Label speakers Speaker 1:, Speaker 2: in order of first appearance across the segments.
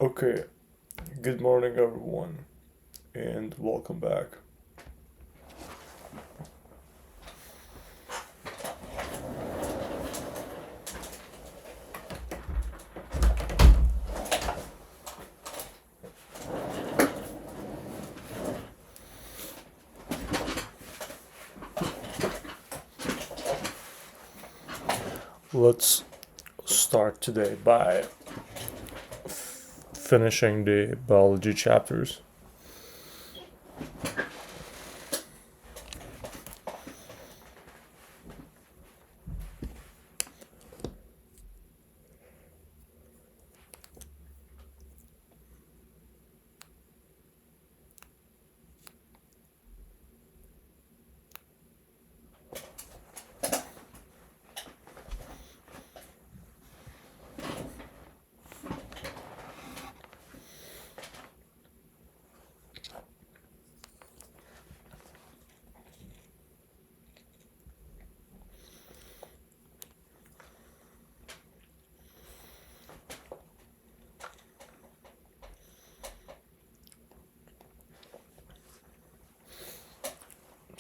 Speaker 1: Okay, good morning everyone, and welcome back. Let's start today by finishing the biology chapters.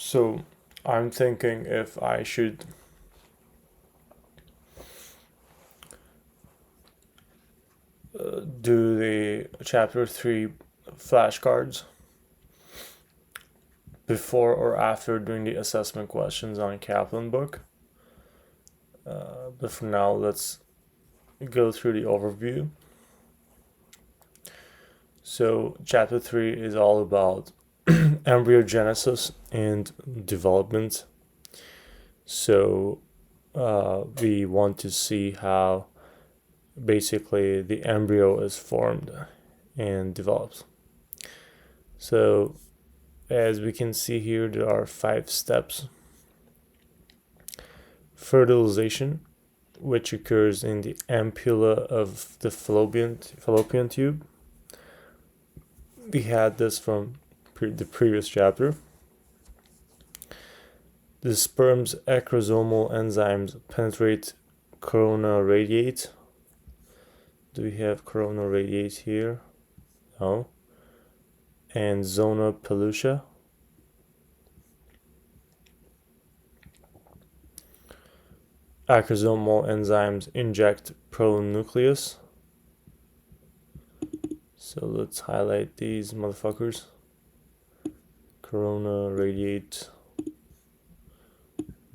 Speaker 1: So, I'm thinking if I should do the chapter 3 flashcards before or after doing the assessment questions on Kaplan book. But for now, let's go through the overview. So, chapter 3 is all about embryogenesis and development. So, we want to see how basically the embryo is formed and develops. So, as we can see here, there are 5 steps. Fertilization, which occurs in the ampulla of the fallopian tube. We had this from the previous chapter. The sperm's acrosomal enzymes penetrate corona radiate. Do we have corona radiate here? No. And zona pellucida. Acrosomal enzymes inject pronucleus. So let's highlight these motherfuckers. Corona radiate,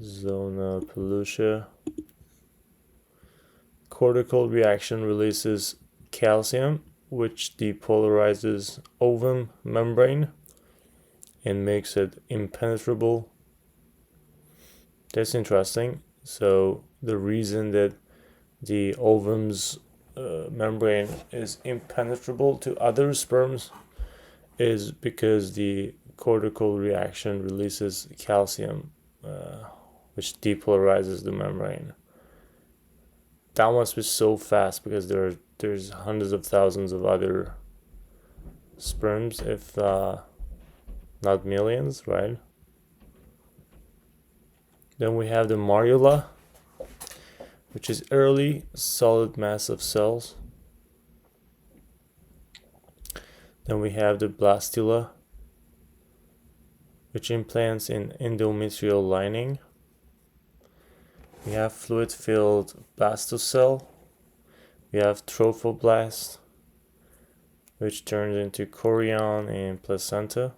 Speaker 1: zona pellucida. Cortical reaction releases calcium, which depolarizes ovum membrane and makes it impenetrable. That's interesting. So the reason that the ovum's membrane is impenetrable to other sperms is because the cortical reaction releases calcium, which depolarizes the membrane. That must be so fast because there's hundreds of thousands of other sperms, if not millions, right? Then we have the morula, which is early solid mass of cells. Then we have the blastula, which implants in endometrial lining. We have fluid-filled blastocell. We have trophoblast, which turns into chorion and placenta.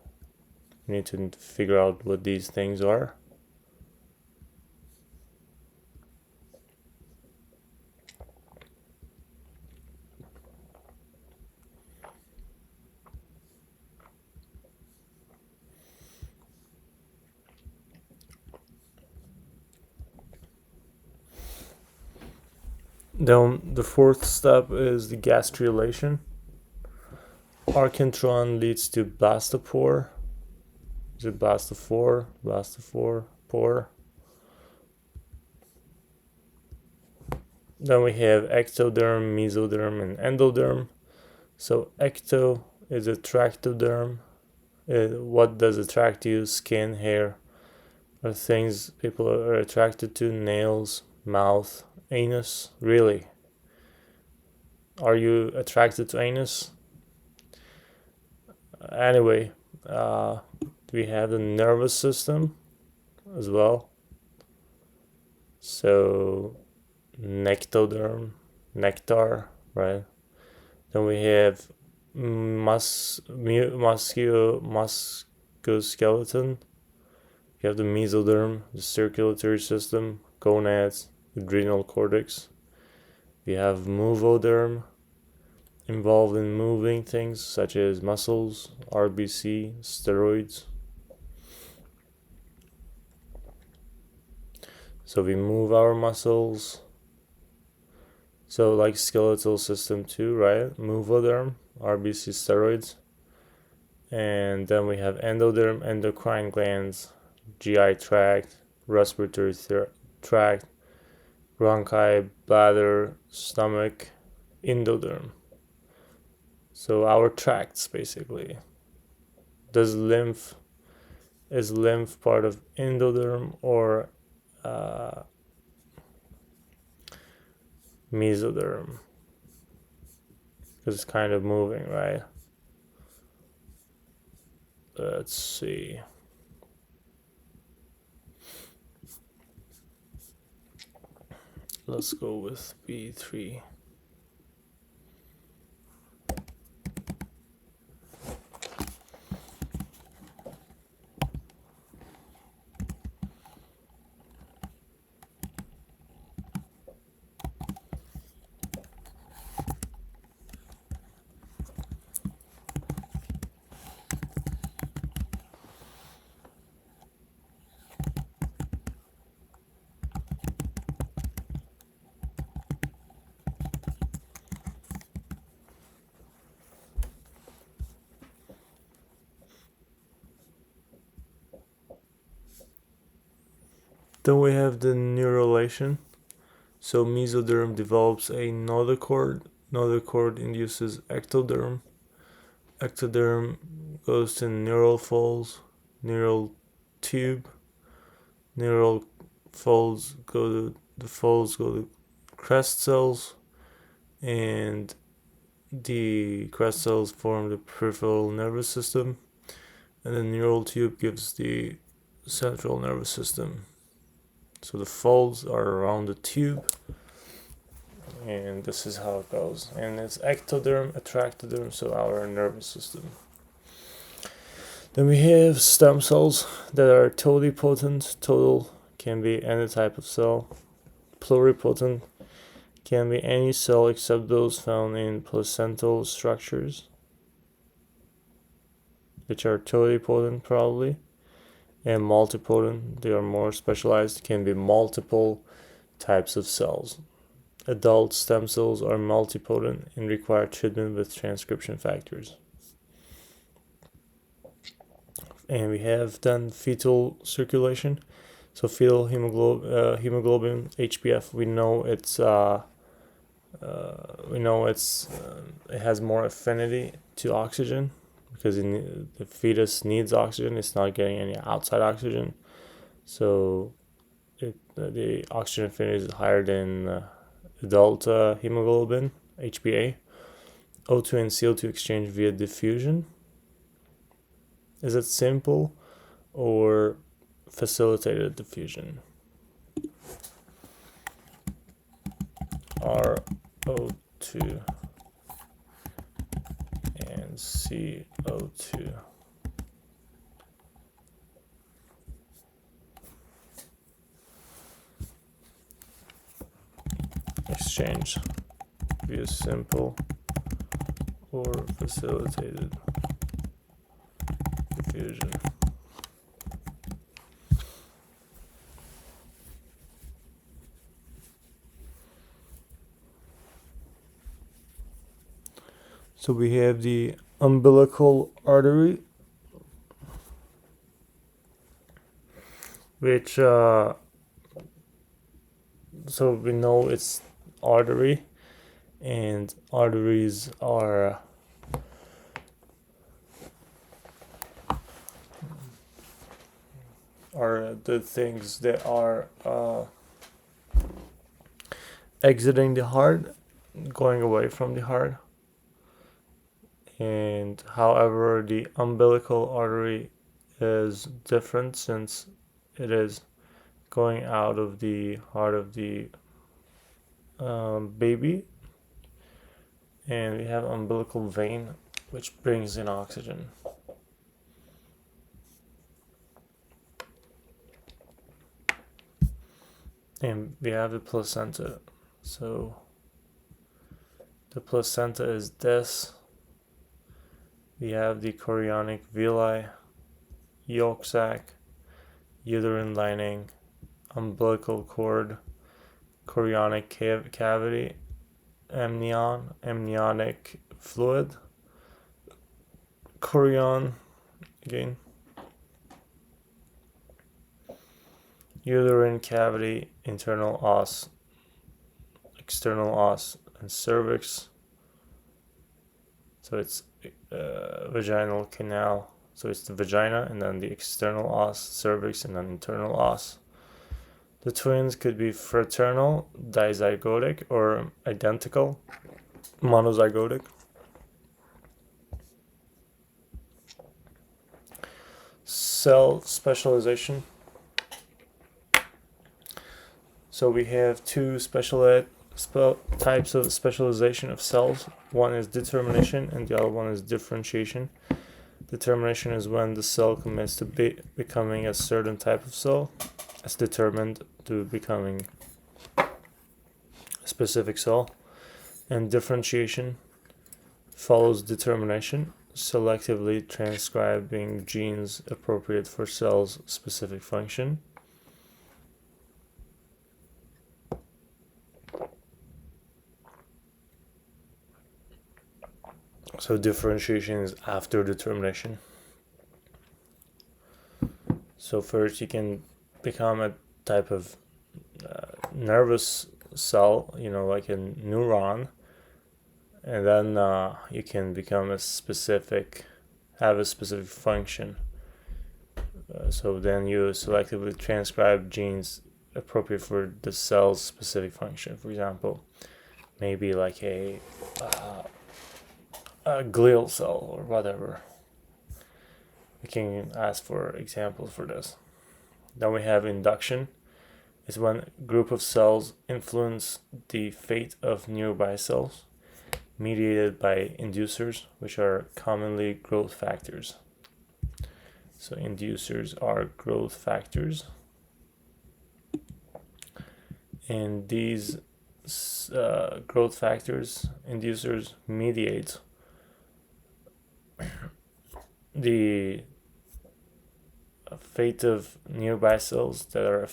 Speaker 1: We need to figure out what these things are. Then the 4th step is the gastrulation. Archintron leads to blastopore. Is it blastophore? Pore. Then we have ectoderm, mesoderm, and endoderm. So ecto is attractoderm. What does attract you? Skin, hair, or things people are attracted to. Nails, mouth, anus. Really? Are you attracted to anus? Anyway, we have the nervous system as well. So nectar, right? Then we have musculoskeleton. You have the mesoderm, the circulatory system, gonads, adrenal cortex. We have movoderm, involved in moving things such as muscles, RBC, steroids. So we move our muscles. So like skeletal system too, right? Movoderm, RBC, steroids. And then we have endoderm, endocrine glands, GI tract, respiratory tract, bronchi, bladder, stomach, endoderm. So our tracts basically. Is lymph part of endoderm or mesoderm? Because it's kind of moving, right? Let's see. Let's go with B3. Then we have the neurulation. So mesoderm develops a notochord. Notochord induces ectoderm. Ectoderm goes to neural folds, neural tube. Neural folds go to crest cells, and the crest cells form the peripheral nervous system, and the neural tube gives the central nervous system. So the folds are around the tube, and this is how it goes. And it's ectoderm, attractoderm, so our nervous system. Then we have stem cells that are totipotent. Total can be any type of cell. Pluripotent can be any cell except those found in placental structures, which are totipotent probably. And multipotent, they are more specialized, can be multiple types of cells. Adult stem cells are multipotent and require treatment with transcription factors. And we have then fetal circulation. So fetal hemoglobin, HbF, we know it has more affinity to oxygen, because the fetus needs oxygen. It's not getting any outside oxygen, so the oxygen affinity is higher than adult hemoglobin, HbA. O2 and CO2 exchange via diffusion. Is it simple or facilitated diffusion? RO2 and CO2. Exchange via simple or facilitated diffusion. So we have the umbilical artery, which so we know it's artery, and arteries are the things that are exiting the heart. going away from the heart. And however, the umbilical artery is different since it is going out of the heart of the baby. And we have umbilical vein, which brings in oxygen. And we have the placenta. So the placenta is this. We have the chorionic villi, yolk sac, uterine lining, umbilical cord, chorionic cavity, amniotic fluid, chorion, again, uterine cavity, internal os, external os, and cervix. So it's vaginal canal. So it's the vagina, and then the external os, cervix, and then internal os. The twins could be fraternal, dizygotic, or identical, monozygotic. Cell specialization. So we have two types of specialization of cells. One is determination and the other one is differentiation. Determination is when the cell commits to becoming a certain type of cell, as determined to becoming a specific cell. And differentiation follows determination, selectively transcribing genes appropriate for cell's specific function. So differentiation is after determination. So first you can become a type of nervous cell, like a neuron, and then you can become have a specific function. So then you selectively transcribe genes appropriate for the cell's specific function. For example, maybe like a glial cell or whatever. We can ask for examples for this. Then we have induction. It's when a group of cells influence the fate of nearby cells, mediated by inducers, which are commonly growth factors. So inducers are growth factors. And these growth factors, inducers, mediate the fate of nearby cells that are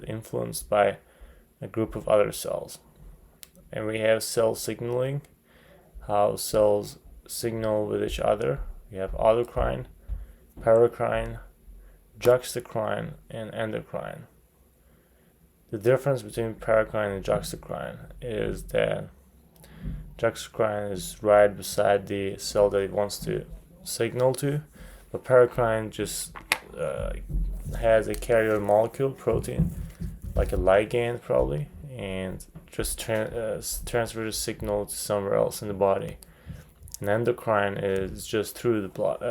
Speaker 1: influenced by a group of other cells. And we have cell signaling, how cells signal with each other. We have autocrine, paracrine, juxtacrine, and endocrine. The difference between paracrine and juxtacrine is that juxtacrine is right beside the cell that it wants to signal to, but paracrine just has a carrier molecule, protein, like a ligand probably, and just transfer the signal to somewhere else in the body. And endocrine is just through the blood,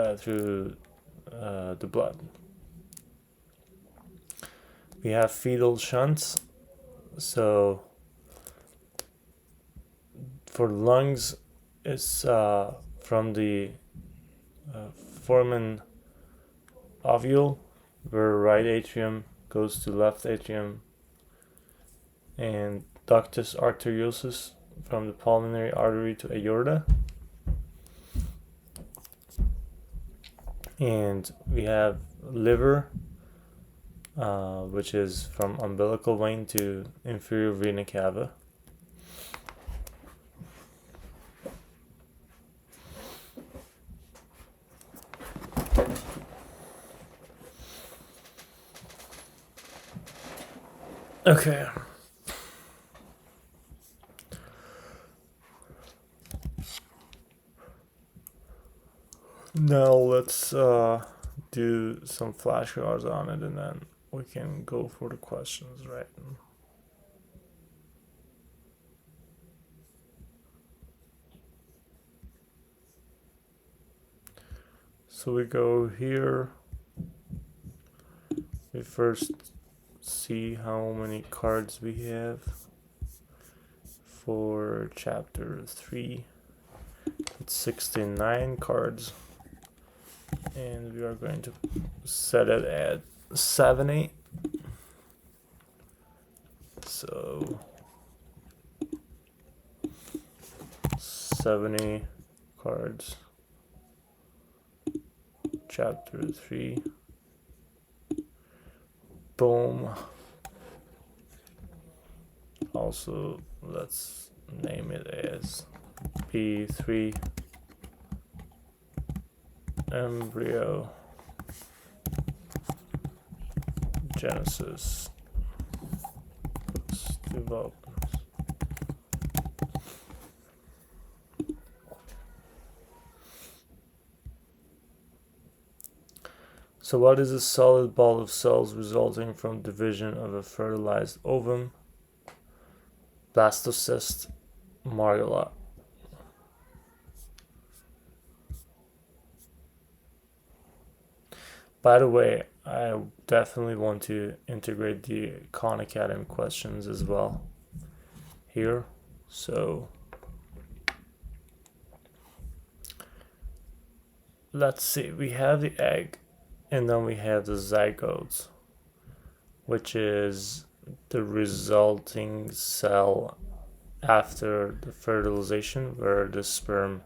Speaker 1: We have fetal shunts. So for lungs, it's from the foramen ovule, where right atrium goes to left atrium, and ductus arteriosus from the pulmonary artery to aorta. And we have liver, which is from umbilical vein to inferior vena cava. Okay. Now let's do some flashcards on it, and then we can go for the questions, right? So we go here. We first see how many cards we have for chapter 3. It's 69 cards, and we are going to set it at 70. So 70 cards, chapter 3. Boom. Also, let's name it as P3 embryo genesis development. So what is a solid ball of cells resulting from division of a fertilized ovum, blastocyst, morula? By the way, I definitely want to integrate the Khan Academy questions as well here. So let's see, we have the egg, and then we have the zygote, which is the resulting cell after the fertilization, where the sperm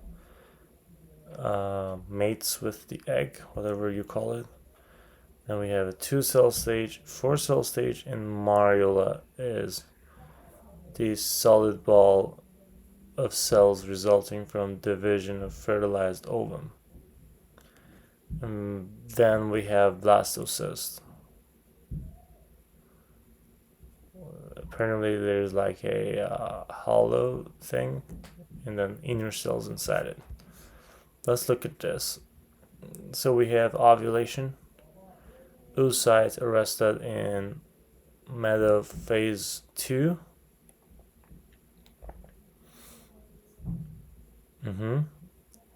Speaker 1: mates with the egg, whatever you call it. Then we have a 2-cell stage, 4-cell stage, and morula is the solid ball of cells resulting from division of fertilized ovum. And then we have blastocyst. Apparently there's like a hollow thing and then inner cells inside it. Let's look at this. So we have ovulation, oocyte arrested in metaphase 2.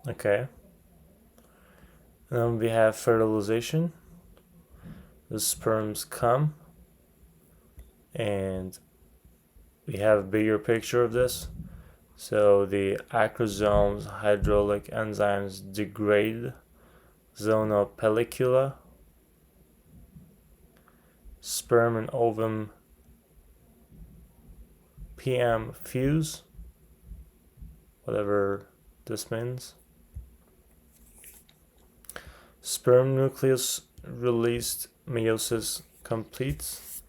Speaker 1: Okay. And then we have fertilization. The sperms come, and we have a bigger picture of this. So the acrosomes hydraulic enzymes degrade zona pellicula. Sperm and ovum PM fuse, whatever this means. Sperm nucleus released, meiosis completes.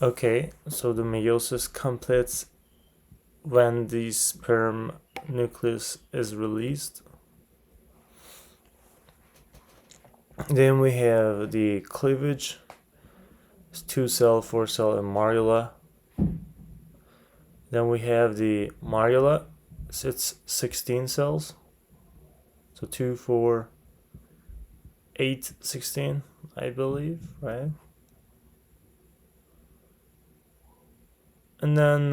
Speaker 1: Okay, so the meiosis completes when the sperm nucleus is released. Then we have the cleavage, 2-cell, 4-cell, and morula. Then we have the morula, it's 16 cells. So 2, 4, 8, 16, I believe, right? And then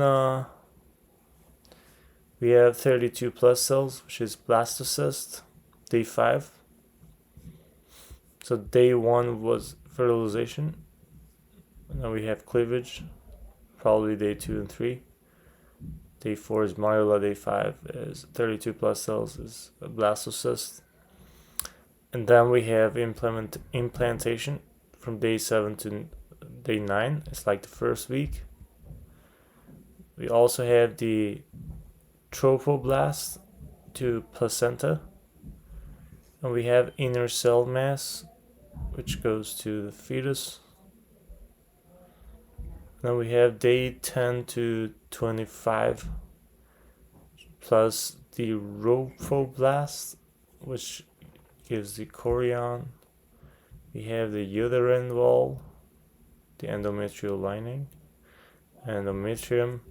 Speaker 1: we have 32 plus cells, which is blastocyst, day 5. So day 1 was fertilization. And then we have cleavage, probably day 2 and 3. Day 4 is morula, day 5 is 32 plus cells, is a blastocyst. And then we have implantation from day 7 to day 9. It's like the first week. We also have the trophoblast to placenta. And we have inner cell mass, which goes to the fetus. Then we have day 10 to 25 plus the trophoblast, which gives the chorion. We have the uterine wall, the endometrial lining, endometrium.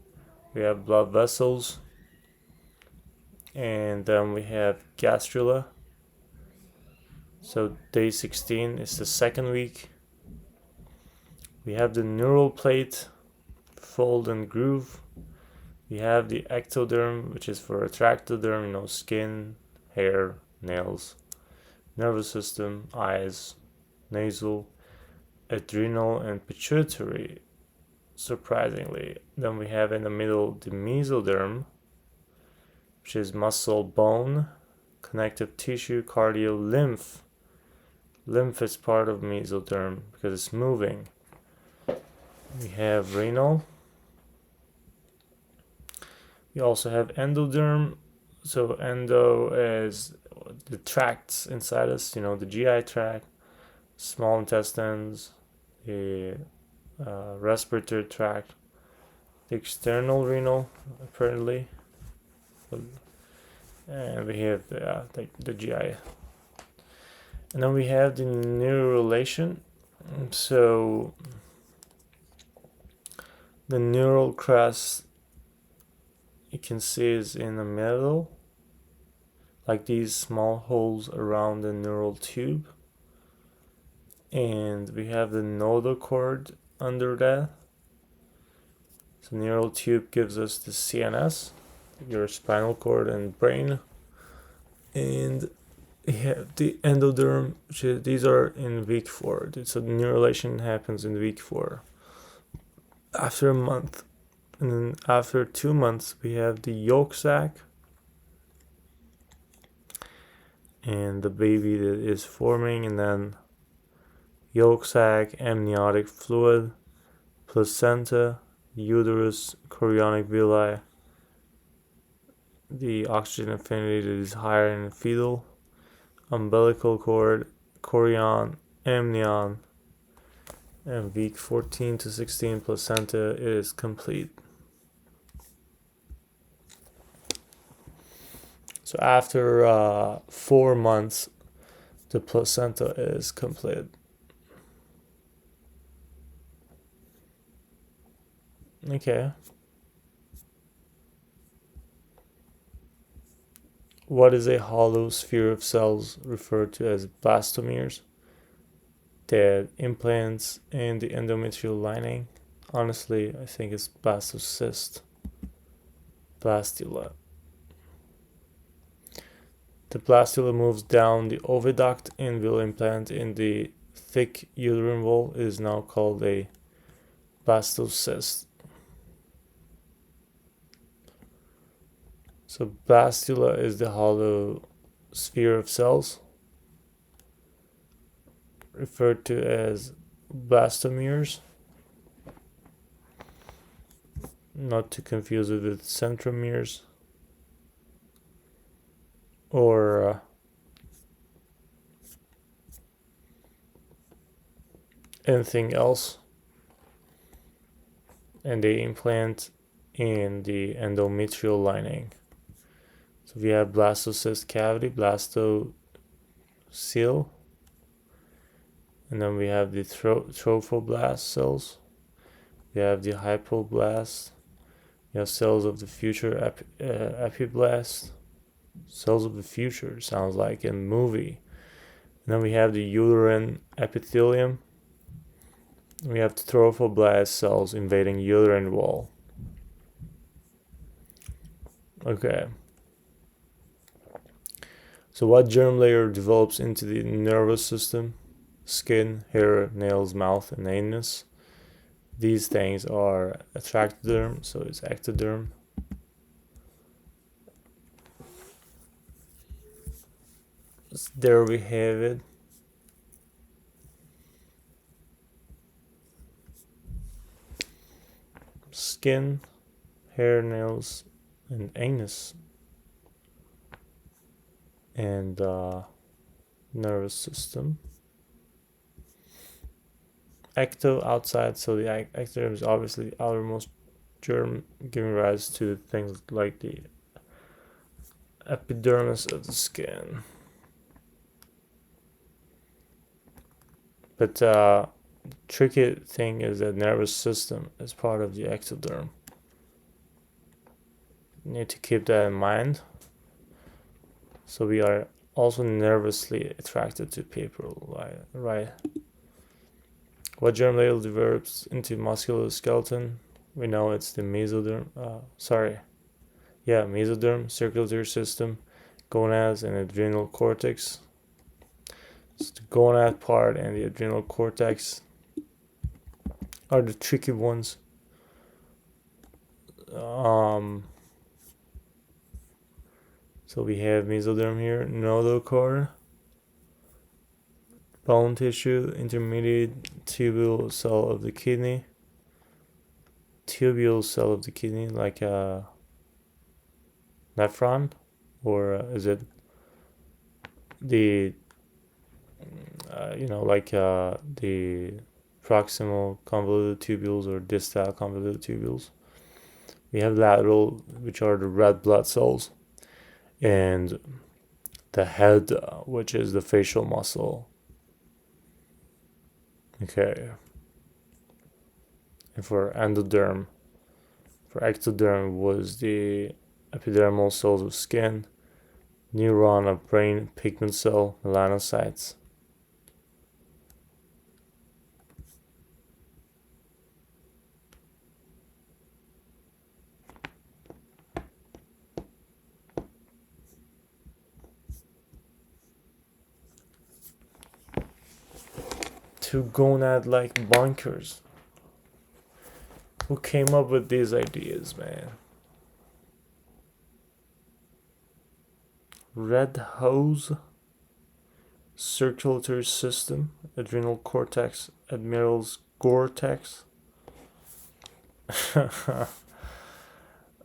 Speaker 1: We have blood vessels, and then we have gastrula. So day 16 is the second week. We have the neural plate, fold and groove. We have the ectoderm, which is for retractoderm, skin, hair, nails, nervous system, eyes, nasal, adrenal, and pituitary, surprisingly. Then we have in the middle the mesoderm, which is muscle, bone, connective tissue, cardio, lymph. Lymph is part of mesoderm because it's moving. We have renal. We also have endoderm. So endo is the tracts inside us, the GI tract, small intestines, the respiratory tract, the external renal, apparently, and we have the GI. And then we have the neurulation. So the neural crest, you can see, is in the middle, like these small holes around the neural tube. And we have the nodal cord under that. So neural tube gives us the CNS, your spinal cord and brain. And we have the endoderm, these are in week 4. So the neurulation happens in week 4. After a month, and then after 2 months, we have the yolk sac, and the baby that is forming, and then yolk sac, amniotic fluid, placenta, uterus, chorionic villi, the oxygen affinity that is higher in the fetal, umbilical cord, chorion, amnion, and week 14 to 16 placenta is complete. So after 4 months, the placenta is complete. Okay. What is a hollow sphere of cells referred to as blastomeres that implants in the endometrial lining? Honestly, I think it's blastocyst. Blastula. The blastula moves down the oviduct and will implant in the thick uterine wall. It is now called a blastocyst. So blastula is the hollow sphere of cells, referred to as blastomeres, not to confuse it with centromeres or anything else. And they implant in the endometrial lining. So we have blastocyst cavity, blastocele, and then we have the trophoblast cells. We have the hypoblast. We have cells of the future, epiblast. Cells of the future sounds like a movie. And then we have the uterine epithelium. We have the trophoblast cells invading uterine wall. Okay. So what germ layer develops into the nervous system? Skin, hair, nails, mouth, and anus. These things are ectoderm, so it's ectoderm. There we have it. Skin, hair, nails, and anus. And nervous system. Ecto, outside, so the ectoderm is obviously the outermost germ, giving rise to things like the epidermis of the skin. But tricky thing is that nervous system is part of the ectoderm. You need to keep that in mind. So we are also nervously attracted to people, right? What germ layer develops into musculoskeleton? we know it's the mesoderm. Mesoderm, circulatory system, gonads, and adrenal cortex. So the gonad part and the adrenal cortex are the tricky ones. So we have mesoderm here, notochord, bone tissue, intermediate tubule cell of the kidney, like a nephron, or is it the the proximal convoluted tubules or distal convoluted tubules. We have lateral, which are the red blood cells, and the head, which is the facial muscle. Okay. And for ectoderm was the epidermal cells of skin, neuron of brain, pigment cell, melanocytes. Two gonad-like bunkers. Who came up with these ideas, man? Red hose, circulatory system, adrenal cortex, admiral's cortex.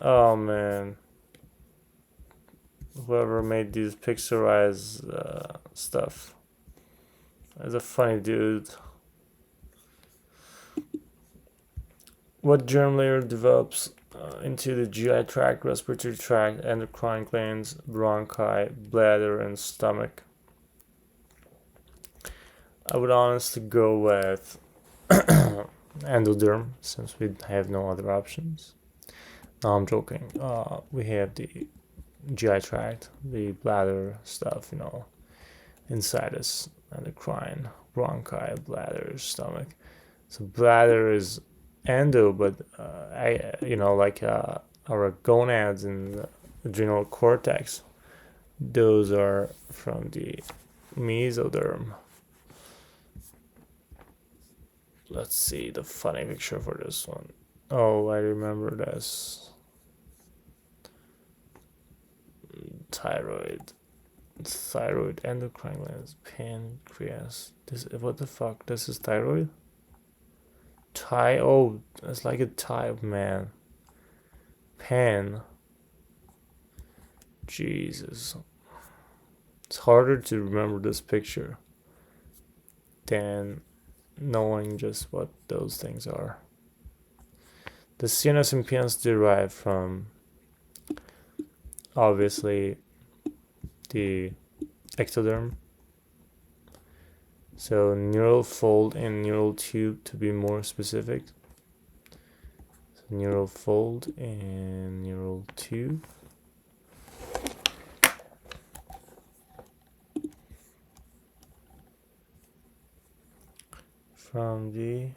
Speaker 1: Oh man, whoever made these pixelized stuff is a funny dude. What germ layer develops into the GI tract, respiratory tract, endocrine glands, bronchi, bladder, and stomach? I would honestly go with endoderm, since we have no other options. No, I'm joking. We have the GI tract, the bladder stuff, inside us, endocrine, bronchi, bladder, stomach. So bladder is endo, but our gonads and the adrenal cortex, those are from the mesoderm. Let's see the funny picture for this one. Oh, I remember this. Thyroid, endocrine glands, pancreas. What the fuck? This is thyroid? Oh, it's like a type, man. Pan. Jesus. It's harder to remember this picture than knowing just what those things are. The CNS impedance derived from, obviously, the ectoderm. So neural fold and neural tube, to be more specific. So neural fold and neural tube. From the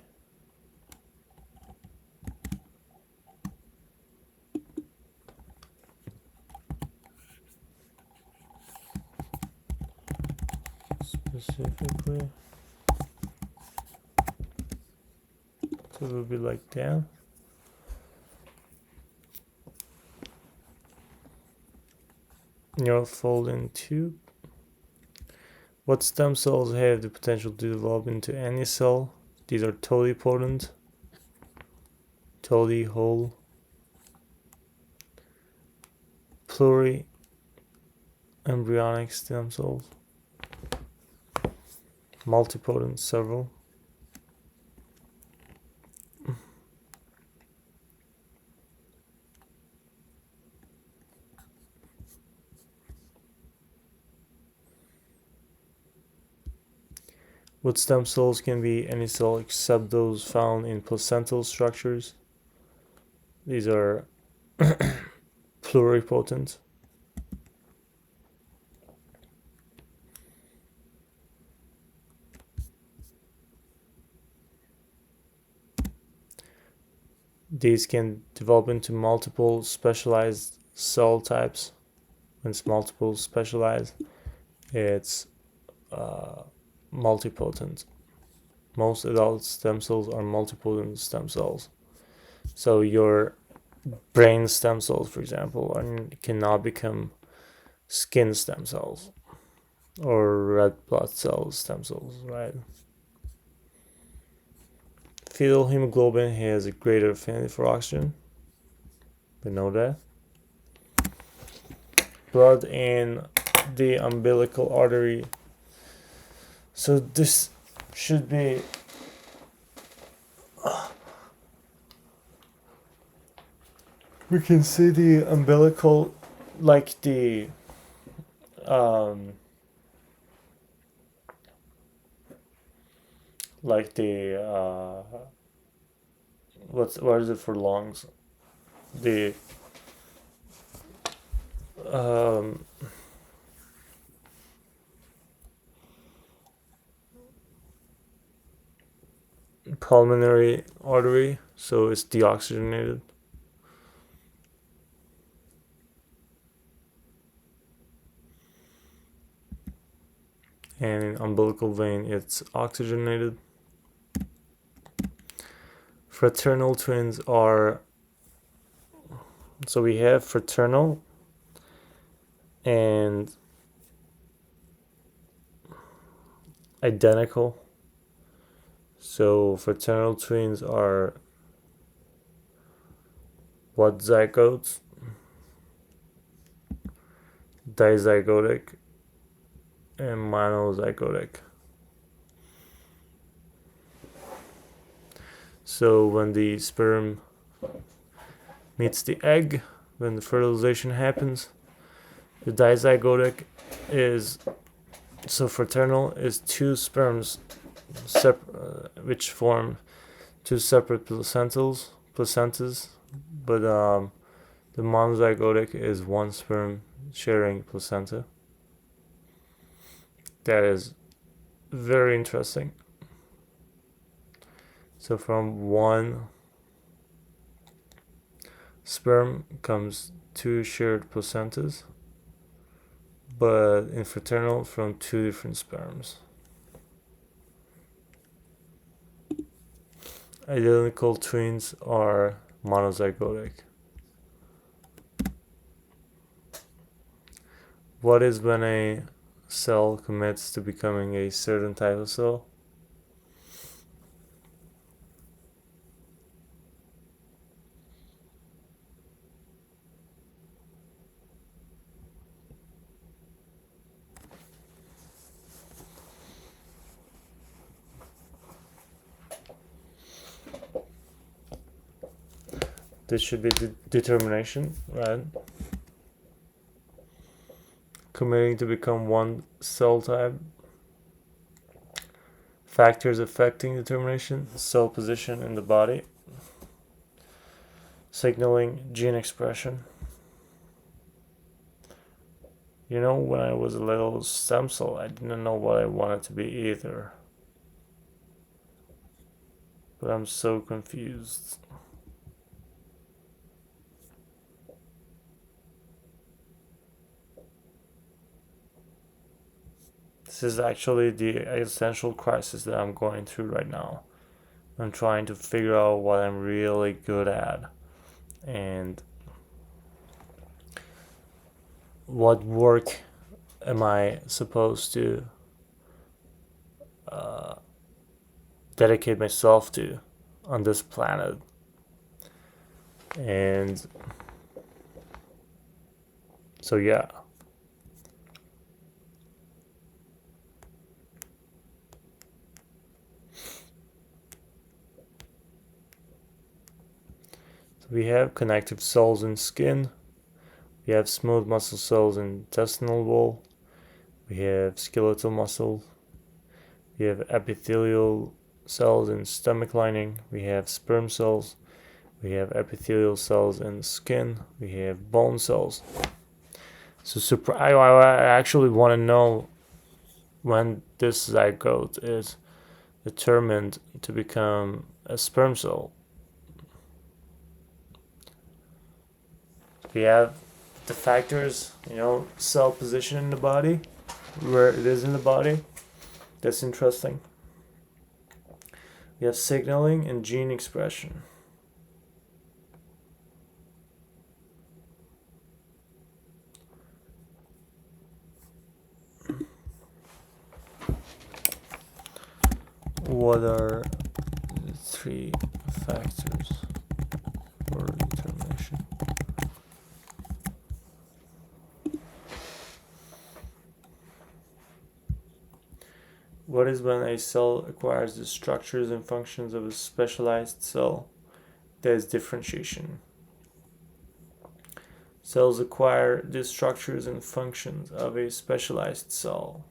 Speaker 1: specifically, so it will be like that. Neural fold and tube. What stem cells have the potential to develop into any cell? These are totipotent, whole, embryonic stem cells, multipotent, several. What stem cells can be any cell except those found in placental structures? These are pluripotent. these can develop into multiple specialized cell types. When it's multiple specialized, it's multipotent. Most adult stem cells are multipotent stem cells. So your brain stem cells, for example, cannot become skin stem cells or red blood cells stem cells, right? Fetal hemoglobin has a greater affinity for oxygen. We know that. Blood in the umbilical artery. So this should be we can see the umbilical like the what is it for lungs? The pulmonary artery, so it's deoxygenated. And in umbilical vein, it's oxygenated. Fraternal twins are, so we have fraternal and identical. So fraternal twins are what zygotes? Dizygotic and monozygotic. So when the sperm meets the egg, when the fertilization happens, the dizygotic is, so fraternal is two sperms which form two separate placentas, but the monozygotic is one sperm sharing placenta. That is very interesting. So from one sperm comes two shared placentas, but in fraternal from two different sperms. Identical twins are monozygotic. What is when a cell commits to becoming a certain type of cell? This should be determination, right? Committing to become one cell type. Factors affecting determination: cell position in the body, signaling, gene expression. You know, when I was a little stem cell, I didn't know what I wanted to be either. But I'm so confused. This is actually the existential crisis that I'm going through right now. I'm trying to figure out what I'm really good at and what work am I supposed to dedicate myself to on this planet. And so yeah. So we have connective cells in skin. We have smooth muscle cells in intestinal wall. We have skeletal muscle. We have epithelial cells in stomach lining. We have sperm cells. We have epithelial cells in the skin. We have bone cells. So I actually want to know when this zygote is determined to become a sperm cell. We have the factors, cell position in the body, where it is in the body. That's interesting. We have signaling and gene expression. What are the three factors for determination? What is when a cell acquires the structures and functions of a specialized cell? That is differentiation. Cells acquire the structures and functions of a specialized cell.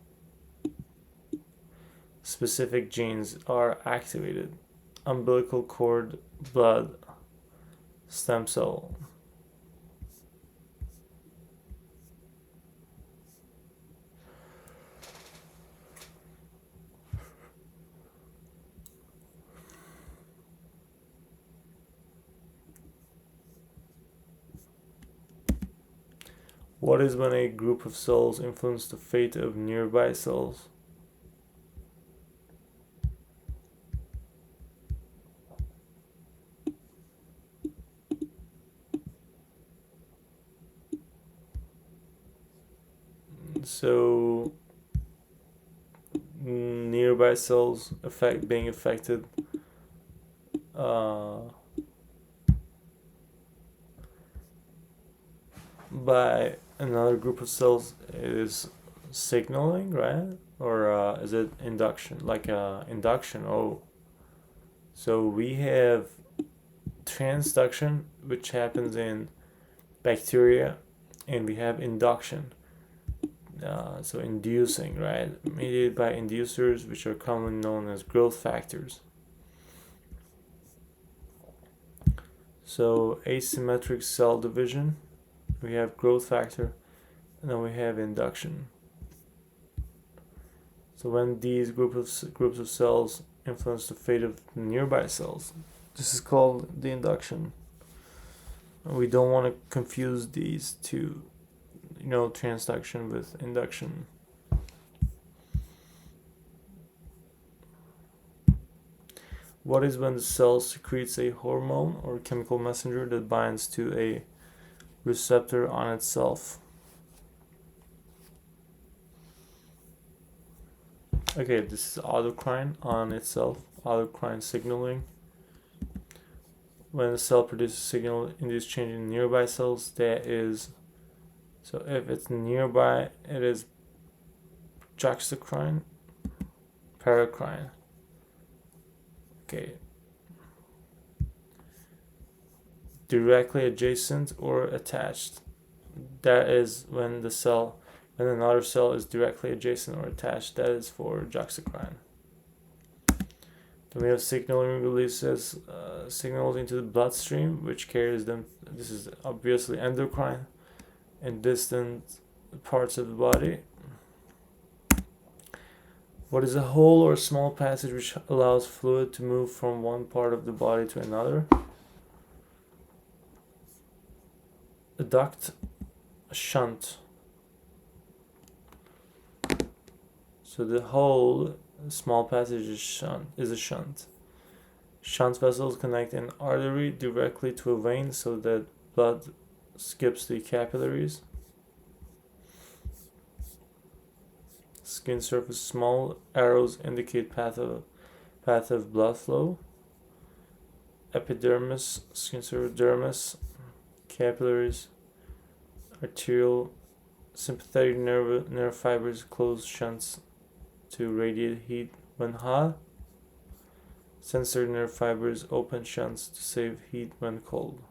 Speaker 1: Specific genes are activated. Umbilical cord, blood, stem cell. What is when a group of cells influence the fate of nearby cells? So nearby cells being affected by another group of cells is signaling, right? Or is it induction? Like induction. Oh, so we have transduction, which happens in bacteria, and we have induction. So inducing, right? Mediated by inducers, which are commonly known as growth factors. So asymmetric cell division, we have growth factor, and then we have induction. So when these groups of cells influence the fate of nearby cells, this is called the induction. We don't want to confuse these two, transduction with induction. What is when the cell secretes a hormone or chemical messenger that binds to a receptor on itself? Okay, this is autocrine on itself, autocrine signaling. When the cell produces signal induced change in nearby cells, that is, so if it's nearby, it is juxtacrine, paracrine. Okay. Directly adjacent or attached. That is when another cell is directly adjacent or attached. That is for juxtacrine. Then we have signaling releases signals into the bloodstream, which carries them. This is obviously endocrine in distant parts of the body. What is a hole or small passage which allows fluid to move from one part of the body to another? A duct, a shunt. So the hole, small passage is a shunt. Shunt vessels connect an artery directly to a vein so that blood skips the capillaries. Skin surface, small arrows indicate path of blood flow. Epidermis, skin surface, dermis, capillaries, arterial, sympathetic nerve fibers close shunts to radiate heat when hot. Sensory nerve fibers open shunts to save heat when cold.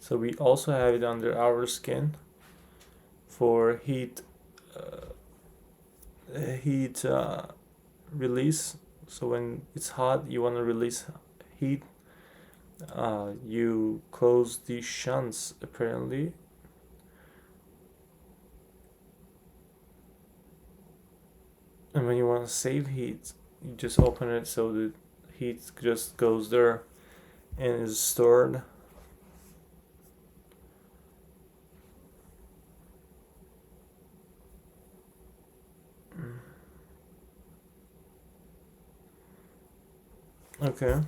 Speaker 1: So we also have it under our skin for heat release. So when it's hot, you want to release heat, you close the shunts apparently. And when you want to save heat, you just open it so the heat just goes there and is stored. Okay.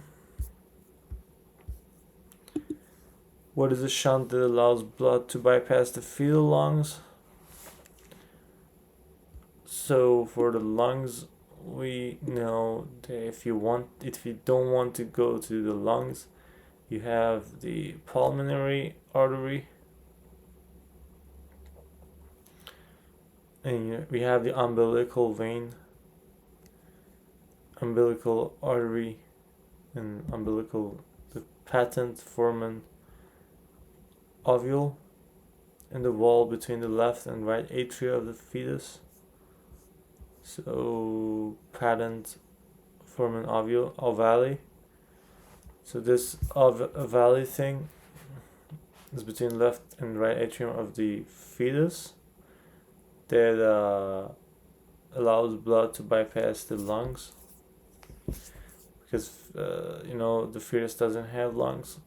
Speaker 1: What is a shunt that allows blood to bypass the fetal lungs? So for the lungs, we know that if you don't want to go to the lungs, you have the pulmonary artery, and we have the umbilical vein, umbilical artery, and the patent foramen ovule in the wall between the left and right atria of the fetus. So patent foramen ovale. So this ovale thing is between left and right atrium of the fetus that allows blood to bypass the lungs, because the fetus doesn't have lungs.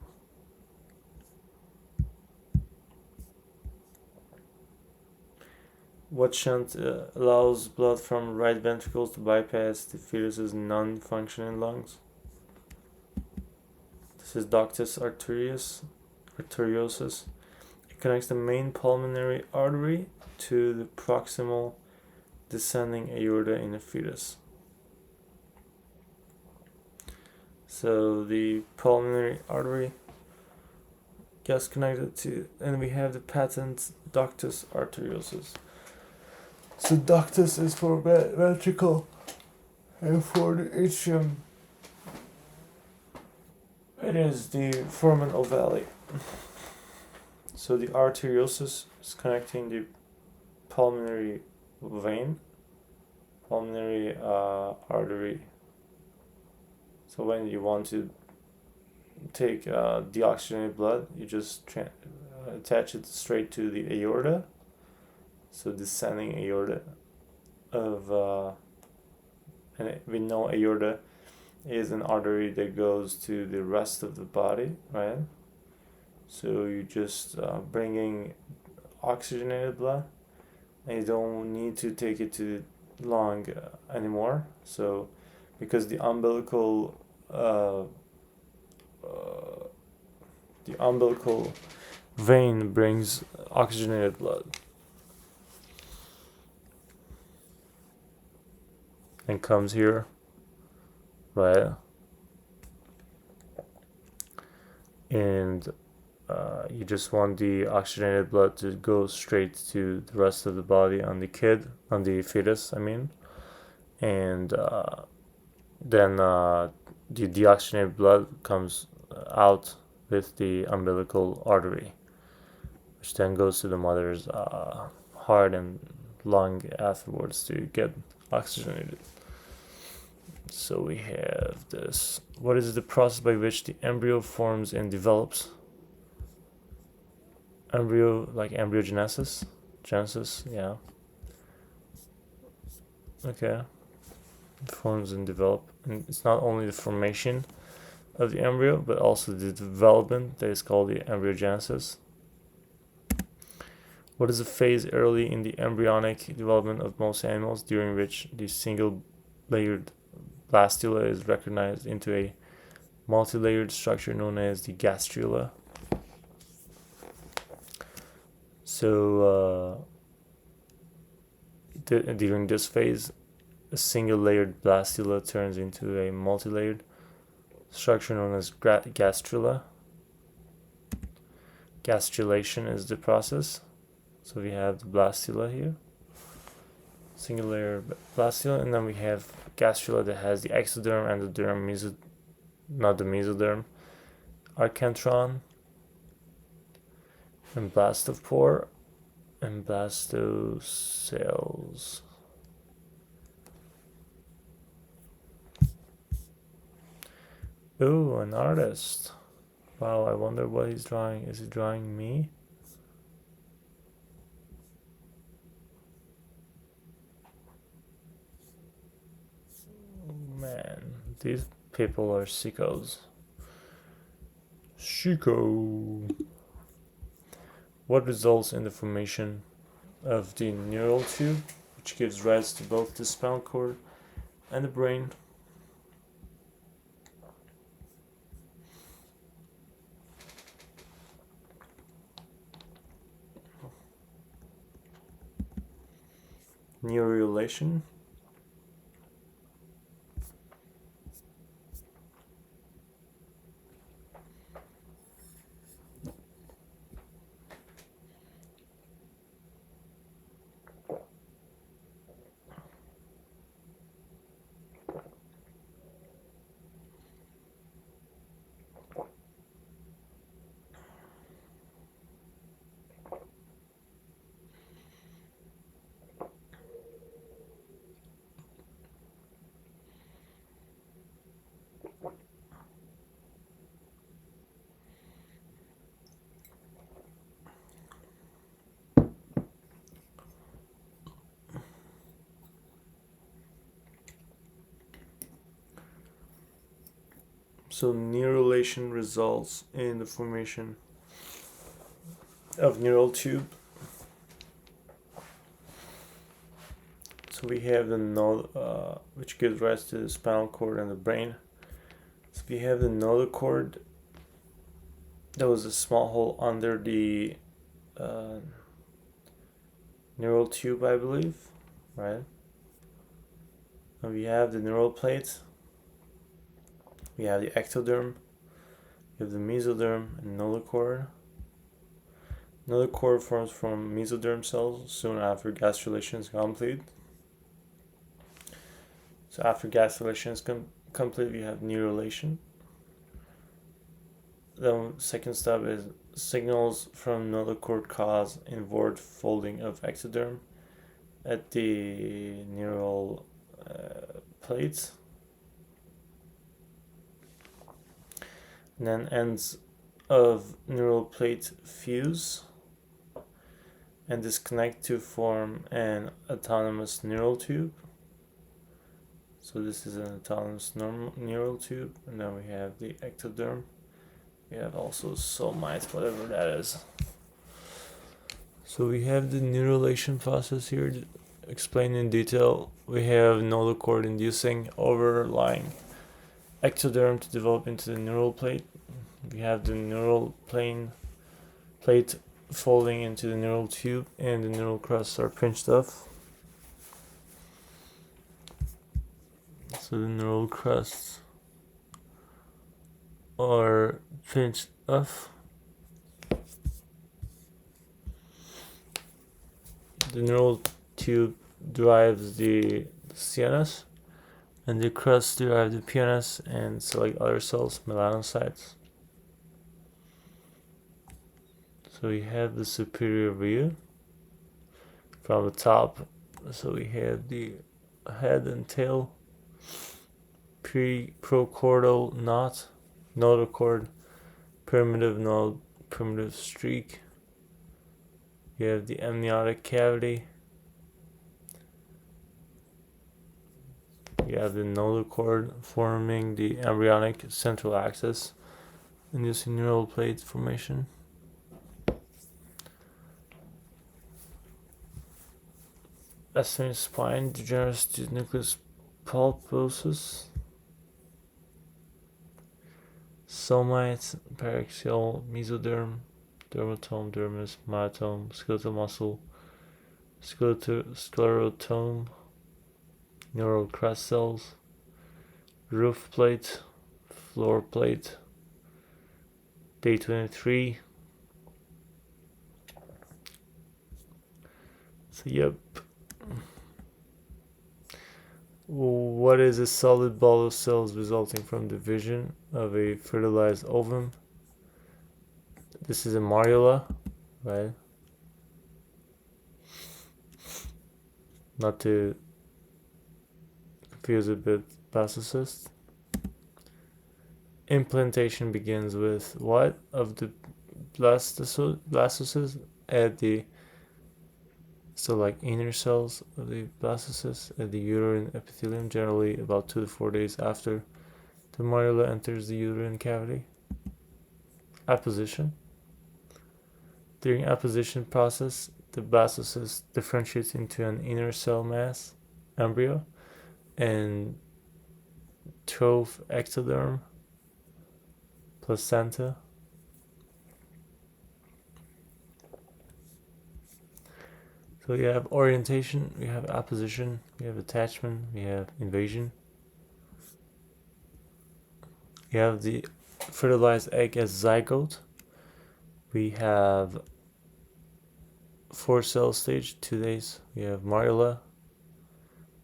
Speaker 1: What shunt allows blood from right ventricles to bypass the fetus's non-functioning lungs? This is ductus arteriosus. It connects the main pulmonary artery to the proximal descending aorta in the fetus. So the pulmonary artery gets connected to, and we have the patent ductus arteriosus. So ductus is for ventricle, and for the atrium, it is the foramen ovale. So the arteriosus is connecting the pulmonary vein, pulmonary artery. So when you want to take deoxygenated blood, you just attach it straight to the aorta. So descending aorta of, and we know aorta is an artery that goes to the rest of the body, right? So you just bringing oxygenated blood, and you don't need to take it to the lung anymore. So because the umbilical vein brings oxygenated blood and comes here, right? And you just want the oxygenated blood to go straight to the rest of the body on the fetus, I mean. And then the deoxygenated blood comes out with the umbilical artery, which then goes to the mother's heart and lung afterwards to get oxygenated. So we have this. What is the process by which the embryo forms and develops? Embryo, like embryogenesis? Genesis, yeah. Okay. Forms and develop. And it's not only the formation of the embryo, but also the development that is called the embryogenesis. What is the phase early in the embryonic development of most animals during which the single-layered blastula is recognized into a multi-layered structure known as the gastrula? So during this phase, a single-layered blastula turns into a multi-layered structure known as gastrula. Gastrulation is the process. So we have the blastula here, single layer blastula, and then we have gastrula that has the exoderm, endoderm, not the mesoderm, archentron, and blastophore, and blastocells. Ooh, an artist. Wow, I wonder what he's drawing. Is he drawing me? Man, these people are sickos. Chico. What results in the formation of the neural tube, which gives rise to both the spinal cord and the brain? Neurulation. So neurulation results in the formation of neural tube. So we have the node, which gives rise to the spinal cord and the brain. So we have the nodal cord. There was a small hole under the neural tube, I believe, right? And we have the neural plate. We have the ectoderm. We have the mesoderm and nodal cord. Nodal cord forms from mesoderm cells soon after gastrulation is complete. So after gastrulation is complete, we have neurulation. The second step is signals from nodal cord cause inward folding of ectoderm at the neural plates. And then ends of neural plate fuse and disconnect to form an autonomous neural tube. So this is an autonomous neural tube, and then we have the ectoderm. We have also somites, whatever that is. So we have the neurulation process here explained in detail. We have nodal cord inducing overlying ectoderm to develop into the neural plate. We have the neural plate folding into the neural tube, and the neural crusts are pinched off. So the neural crusts are pinched off. The neural tube derives the CNS, and the crusts derive the PNS and select other cells, melanocytes. So we have the superior view from the top. So we have the head and tail, prochordal knot, nodal cord, primitive node, primitive streak. You have the amniotic cavity. You have the nodal cord forming the embryonic central axis, inducing neural plate formation. Estimated spine degenerates to nucleus pulposus. Somites, paraxial, mesoderm, dermatome, dermis, myotome, skeletal muscle, sclerotome, neural crest cells, roof plate, floor plate, day 23. So yep. What is a solid ball of cells resulting from division of a fertilized ovum? This is a morula, right? Not to confuse it with blastocyst. implantation begins with what of the blastocysts at the like inner cells of the blastocysts at the uterine epithelium, generally about 2 to 4 days after the morula enters the uterine cavity. Apposition. During apposition process, the blastocyst differentiates into an inner cell mass, embryo, and troph ectoderm, placenta. So you have orientation, we have apposition, we have attachment, we have invasion. You have the fertilized egg as zygote. We have 4-cell stage, 2 days. We have morula,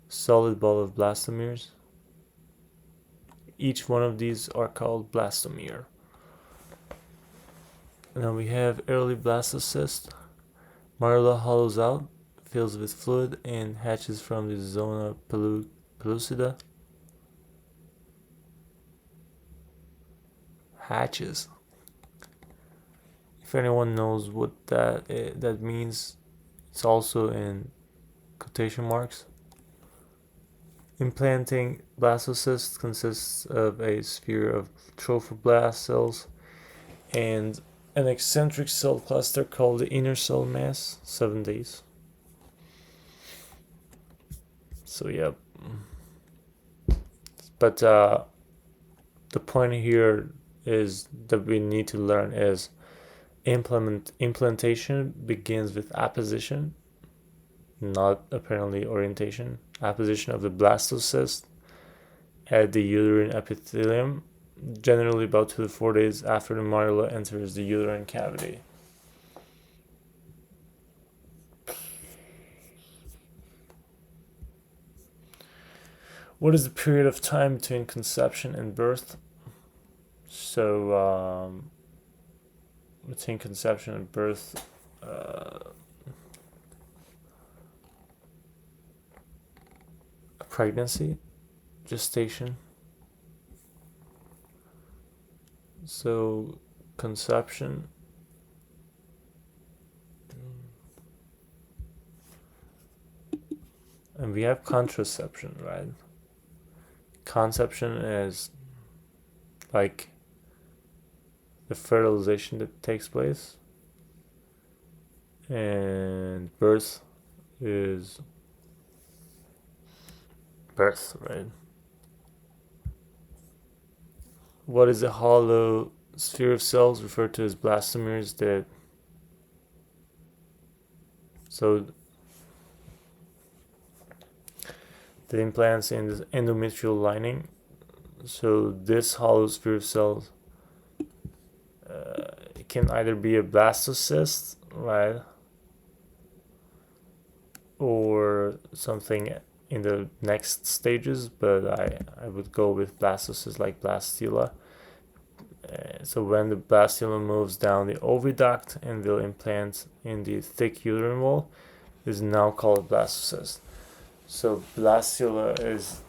Speaker 1: solid ball of blastomeres. Each one of these are called blastomere. And then we have early blastocyst. Morula hollows out, fills with fluid, and hatches from the zona pellucida. Hatches. If anyone knows what that means, it's also in quotation marks. Implanting blastocyst consists of a sphere of trophoblast cells and an eccentric cell cluster called the inner cell mass, 7 days. So yeah, but the point here is that we need to learn is implantation begins with apposition, not apparently orientation. Apposition of the blastocyst at the uterine epithelium, generally about 2 to 4 days after the morula enters the uterine cavity. What is the period of time between conception and birth? So between conception and birth, pregnancy, gestation. So conception, and we have contraception, right? Conception is like the fertilization that takes place, and birth is birth, right? What is a hollow sphere of cells referred to as blastomeres that so the implants in the endometrial lining. So this hollow sphere of cells it can either be a blastocyst, right, or something in the next stages, but I would go with blastocyst like blastula. So when the blastula moves down the oviduct and will implant in the thick uterine wall, is now called blastocyst. So blastula is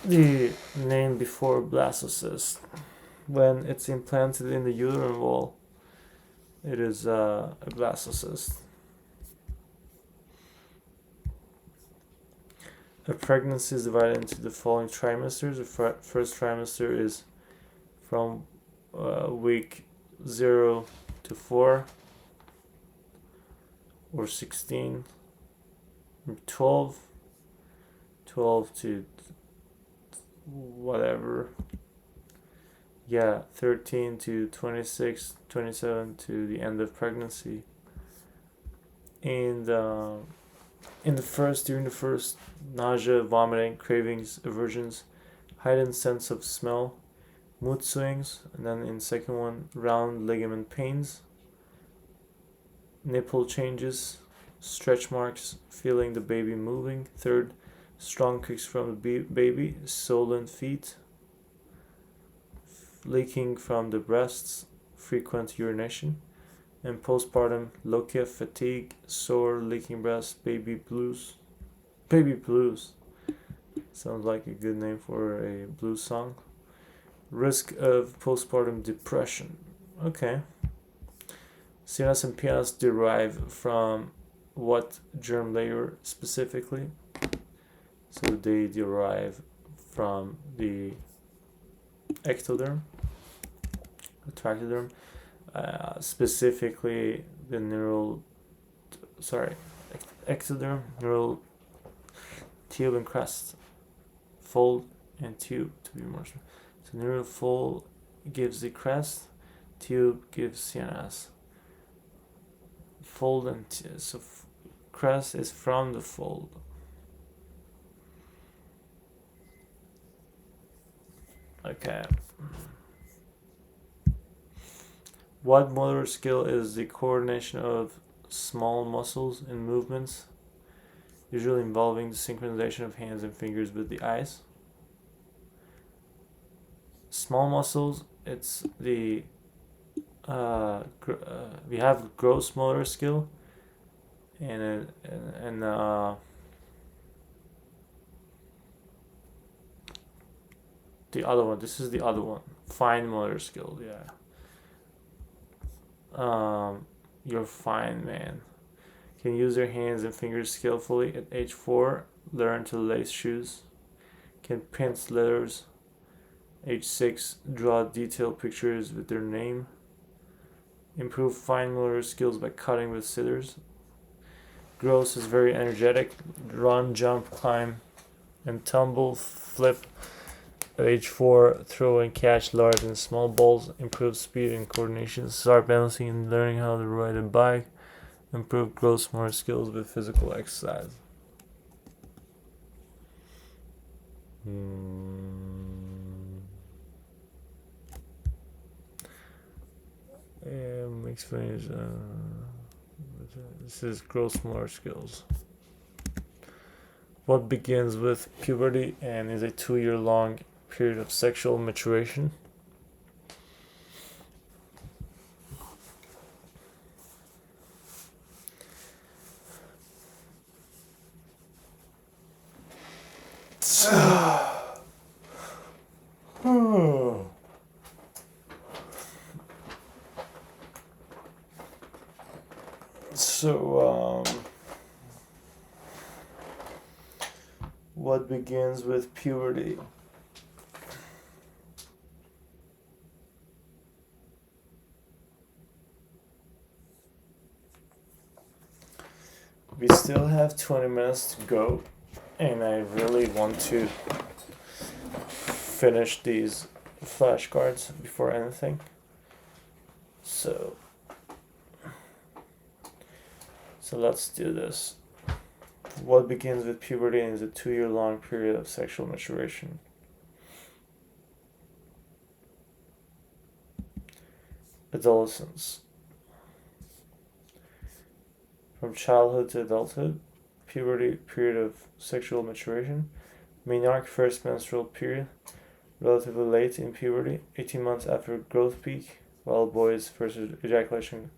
Speaker 1: the name before blastocyst. When it's implanted in the uterine wall, it is a blastocyst. A pregnancy is divided into the following trimesters. The first trimester is from week 0 to 4 or 16, 12 to whatever, 13 to 26, 27 to the end of pregnancy. And during the first, nausea, vomiting, cravings, aversions, heightened sense of smell, mood swings. And then in second one, round ligament pains, nipple changes, stretch marks, feeling the baby moving. Third, strong kicks from the baby, swollen feet, leaking from the breasts, frequent urination. And postpartum, lochia, fatigue, sore, leaking breast, baby blues. Baby blues sounds like a good name for a blues song. Risk of postpartum depression. Okay. CNS and PNS derive from what germ layer specifically? So they derive from the ectoderm, tractoderm, specifically the ectoderm, neural tube and crest, fold and tube to be more specific. So neural fold gives the crest, tube gives CNS. Fold and so crest is from the fold. Okay. What motor skill is the coordination of small muscles and movements, usually involving the synchronization of hands and fingers with the eyes? Small muscles, it's the we have gross motor skill and the other one. This is the other one. Fine motor skill. Yeah. You're fine, man. Can use your hands and fingers skillfully at age 4. Learn to lace shoes. Can pinch letters. Age 6. Draw detailed pictures with their name. Improve fine motor skills by cutting with scissors. Gross is very energetic. Run, jump, climb, and tumble, flip. At age 4, throw and catch large and small balls. Improve speed and coordination. Start balancing and learning how to ride a bike. Improve gross motor skills with physical exercise. Explain. This is gross motor skills. What begins with puberty and is a 2-year-long period of sexual maturation? So, what begins with puberty? We still have 20 minutes to go, and I really want to finish these flashcards before anything. So let's do this. What begins with puberty and is a 2-year-long period of sexual maturation? Adolescence. From childhood to adulthood, puberty, period of sexual maturation. Menarche, first menstrual period, relatively late in puberty, 18 months after growth peak, while boys' first ejaculation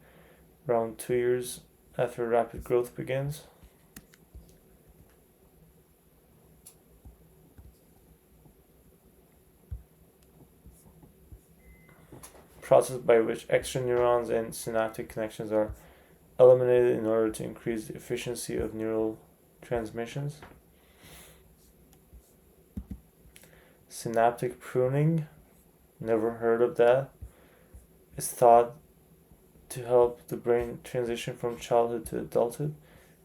Speaker 1: around 2 years after rapid growth begins. Process by which extra neurons and synaptic connections are eliminated in order to increase the efficiency of neural transmissions. Synaptic pruning, never heard of that, is thought to help the brain transition from childhood to adulthood.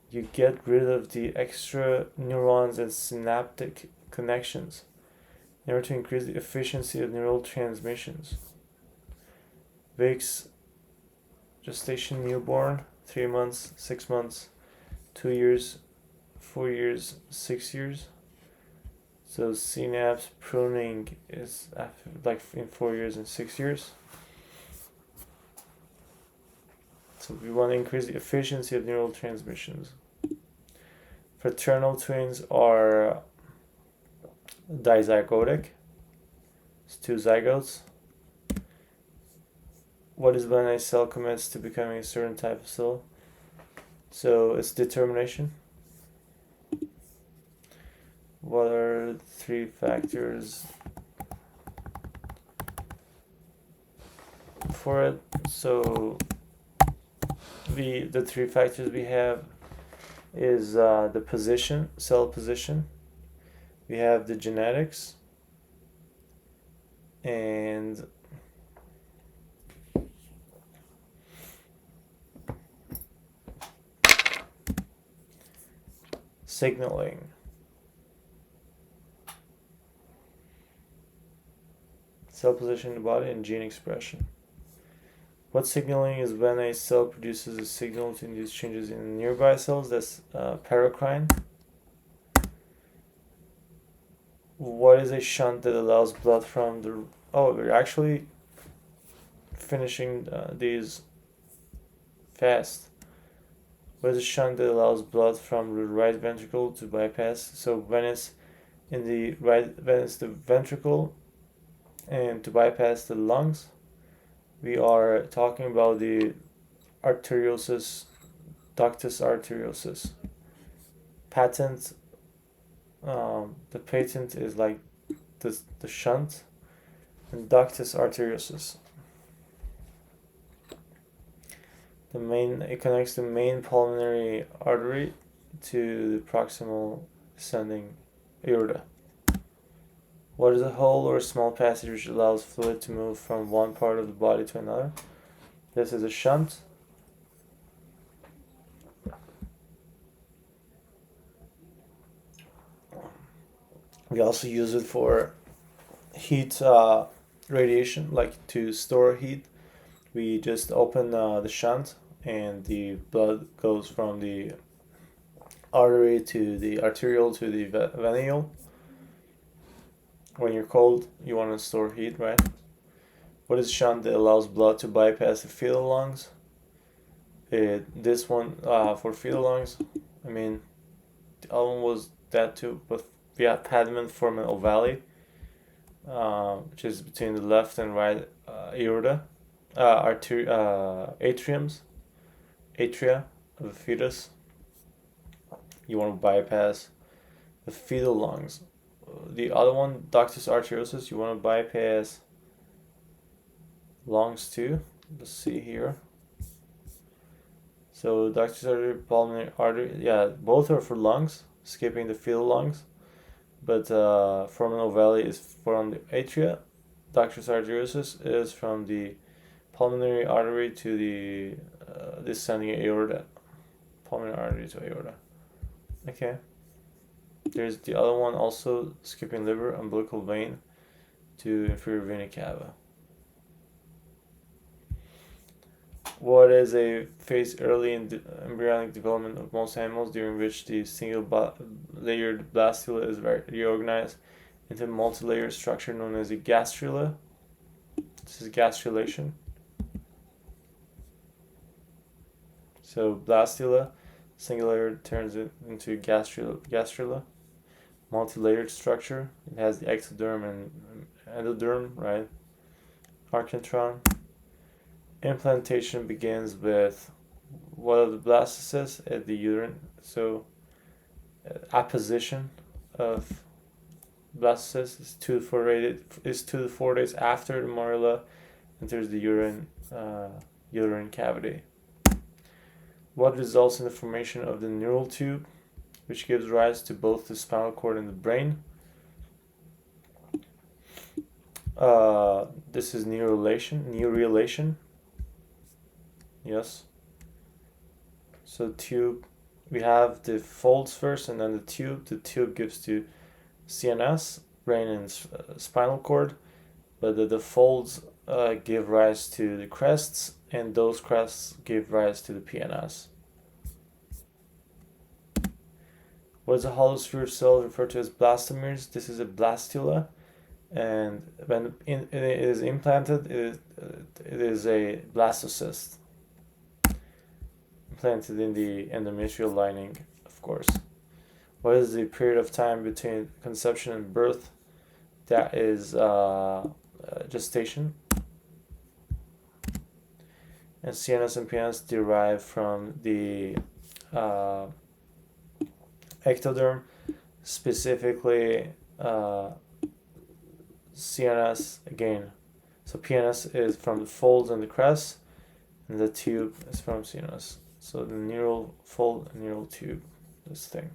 Speaker 1: You get rid of the extra neurons and synaptic connections in order to increase the efficiency of neural transmissions. Wakes, gestation, newborn, 3 months, 6 months, 2 years, 4 years, 6 years. So synapse pruning is after, like in 4 years and 6 years. So we want to increase the efficiency of neural transmissions. Fraternal twins are dizygotic. It's 2 zygotes. What is when a cell commits to becoming a certain type of cell? So it's determination. What are 3 factors for it. So the three factors we have is the position, cell position. We have the genetics, and signaling. Cell position in the body and gene expression. What signaling is when a cell produces a signal to induce changes in nearby cells? That's paracrine. What is a shunt that allows blood from the... Oh, we're actually finishing these fast. What is a shunt that allows blood from the right ventricle to bypass? So when it's in the right, when it's the ventricle and to bypass the lungs, we are talking about the arteriosus, ductus arteriosus. Patent, the patent is like the shunt, and ductus arteriosus. It connects the main pulmonary artery to the proximal descending aorta. What is a hole or a small passage which allows fluid to move from one part of the body to another? This is a shunt. We also use it for heat radiation, like to store heat. We just open the shunt and the blood goes from the artery to the arterial to the veneal. When you're cold, you want to store heat, right? What is shunt that allows blood to bypass the fetal lungs? This one for fetal lungs, I mean, the other one was that too, but we have pediment foramen ovale, which is between the left and right aorta, atriums, atria of the fetus. You want to bypass the fetal lungs. The other one, ductus arteriosus, you want to bypass lungs too. Let's see here. So ductus artery, pulmonary artery, yeah, both are for lungs, skipping the fetal lungs. But foramen ovale is from the atria. Ductus arteriosus is from the pulmonary artery to the descending aorta. Pulmonary artery to aorta. Okay. There's the other one also, skipping liver, umbilical vein to inferior vena cava. What is a phase early in embryonic development of most animals during which the single-layered blastula is reorganized into a multi-layered structure known as a gastrula? This is gastrulation. So blastula, single layer turns it into gastrula. Multi-layered structure. It has the ectoderm and endoderm, right? Architron. Implantation begins with what are the blastocysts at the uterine. So apposition of blastocysts is 2 to 4 days after the morula enters the uterine cavity. What results in the formation of the neural tube, which gives rise to both the spinal cord and the brain? This is neurulation. Yes. So tube, we have the folds first and then the tube. The tube gives to CNS, brain and spinal cord, but the folds give rise to the crests, and those crests give rise to the PNS. What is a hollow sphere cell referred to as blastomeres? This is a blastula, and when it is implanted, it is a blastocyst implanted in the endometrial lining, of course. What is the period of time between conception and birth? That is gestation. And CNS and PNS derive from the ectoderm, specifically CNS again. So PNS is from the folds and the crest, and the tube is from CNS. So the neural fold and neural tube, this thing.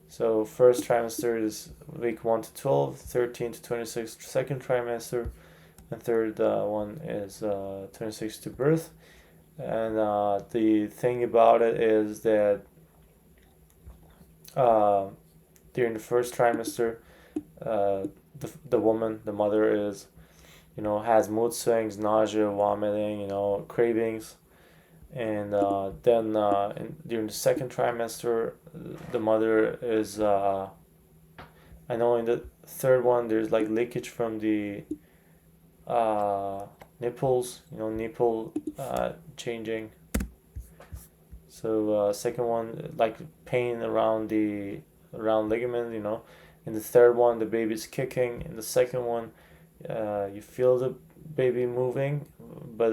Speaker 1: So first trimester is week 1 to 12, 13 to 26 second trimester, and third one is 26 to birth. And the thing about it is that during the first trimester, the woman, the mother is, has mood swings, nausea, vomiting, cravings. And then during the second trimester, the mother is, I know in the third one, there's like leakage from the nipples, nipple changing. So second one, like pain around ligament, In the third one, the baby's kicking. In the second one, you feel the baby moving, but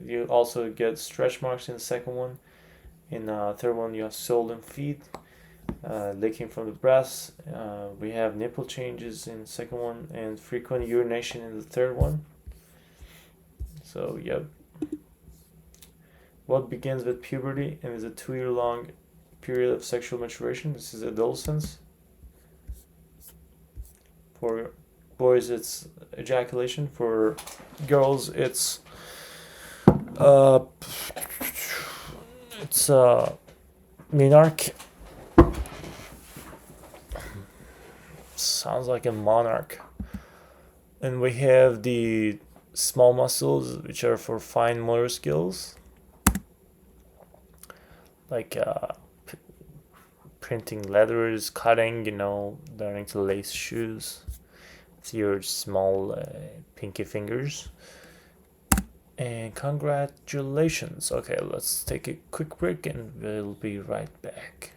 Speaker 1: you also get stretch marks in the second one. In the third one, you have swollen feet, leaking from the breast. We have nipple changes in the second one, and frequent urination in the third one. So, yep. What begins with puberty and is a 2-year-long period of sexual maturation? This is adolescence. For boys, it's ejaculation. For girls, it's menarche. Sounds like a monarch. And we have the small muscles, which are for fine motor skills, like printing letters, cutting, learning to lace shoes. It's your small pinky fingers. And congratulations. Okay, let's take a quick break and we'll be right back.